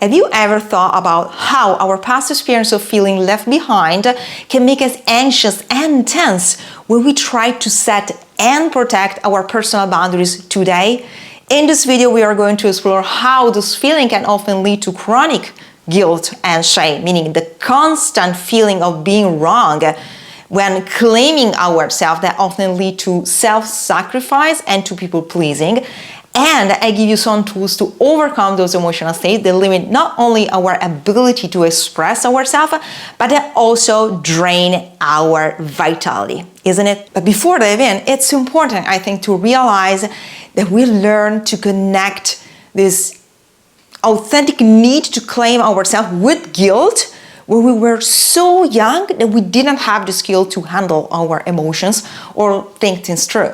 Have you ever thought about how our past experience of feeling left behind can make us anxious and tense when we try to set and protect our personal boundaries today? In this video, we are going to explore how this feeling can often lead to chronic guilt and shame, meaning the constant feeling of being wrong when claiming ourselves that often lead to self-sacrifice and to people-pleasing. And I give you some tools to overcome those emotional states that limit not only our ability to express ourselves, but that also drain our vitality, isn't it? But before diving in, it's important, I think, to realize that we learn to connect this authentic need to claim ourselves with guilt when we were so young that we didn't have the skill to handle our emotions or think things through.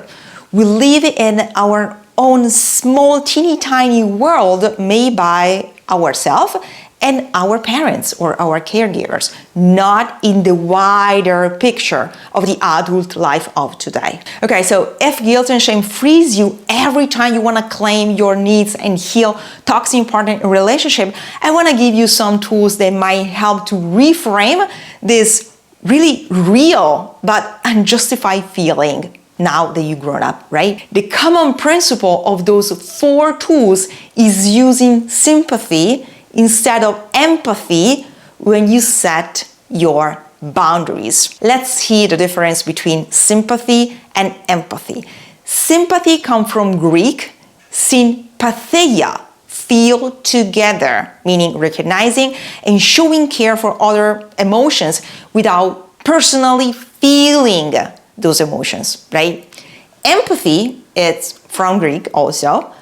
We live in our own small, teeny tiny world made by ourselves and our parents or our caregivers, not in the wider picture of the adult life of today. Okay, so if guilt and shame freeze you every time you want to claim your needs and heal toxic partner relationship, I want to give you some tools that might help to reframe this really real but unjustified feeling now that you've grown up, right? The common principle of those 4 tools is using sympathy instead of empathy when you set your boundaries. Let's see the difference between sympathy and empathy. Sympathy comes from Greek sympatheia, feel together, meaning recognizing and showing care for other emotions without personally feeling those emotions, right? Empathy, it's from Greek also,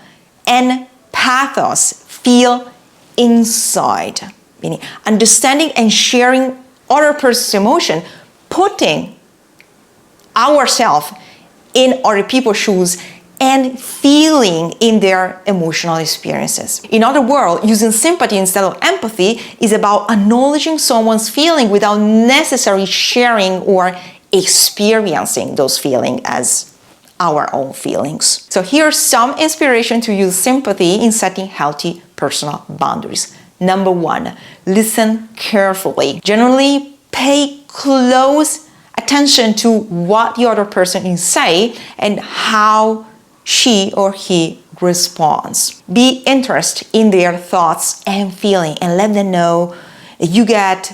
and pathos, feel inside, meaning understanding and sharing other person's emotion, putting ourselves in other people's shoes and feeling in their emotional experiences. In other words, using sympathy instead of empathy is about acknowledging someone's feeling without necessarily sharing or experiencing those feelings as our own feelings. So here's some inspiration to use sympathy in setting healthy personal boundaries. Number 1, listen carefully. Generally, pay close attention to what the other person is saying and how she or he responds. Be interested in their thoughts and feeling and let them know that you get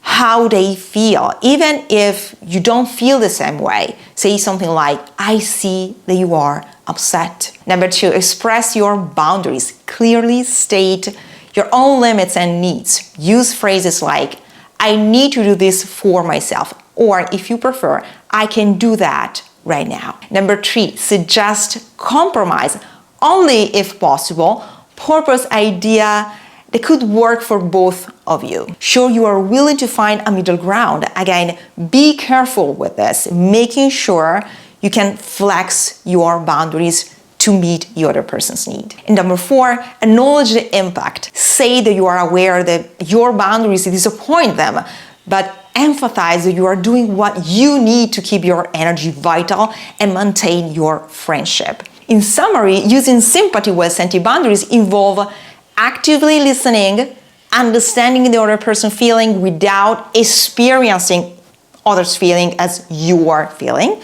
how they feel, even if you don't feel the same way. Say something like, I see that you are upset. Number 2, express your boundaries. Clearly state your own limits and needs. Use phrases like, I need to do this for myself, or if you prefer, I can do that right now. Number 3, suggest compromise only if possible. Purpose idea that could work for both of you. Sure, you are willing to find a middle ground. Again, be careful with this, making sure you can flex your boundaries to meet the other person's need. And number 4, acknowledge the impact. Say that you are aware that your boundaries disappoint them, but emphasize that you are doing what you need to keep your energy vital and maintain your friendship. In summary, using sympathy while setting boundaries involve actively listening, understanding the other person's feeling without experiencing others' feeling as you are feeling,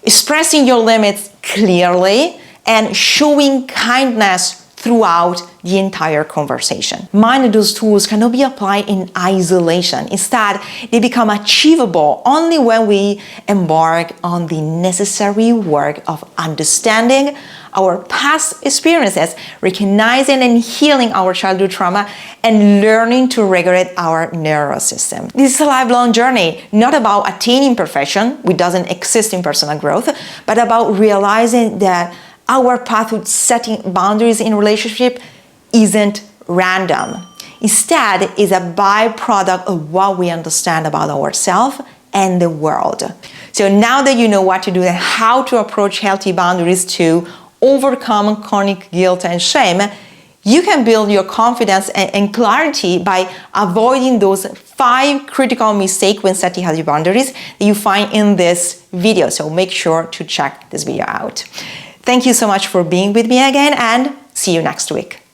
expressing your limits clearly, and showing kindness throughout the entire conversation. Mind that those tools cannot be applied in isolation. Instead, they become achievable only when we embark on the necessary work of understanding our past experiences, recognizing and healing our childhood trauma, and learning to regulate our nervous system. This is a lifelong journey, not about attaining perfection, which doesn't exist in personal growth, but about realizing that our path to setting boundaries in relationship isn't random. Instead, it's a byproduct of what we understand about ourselves and the world. So now that you know what to do and how to approach healthy boundaries to overcome chronic guilt and shame, you can build your confidence and clarity by avoiding those 5 critical mistakes when setting healthy boundaries that you find in this video. So make sure to check this video out. Thank you so much for being with me again, and see you next week.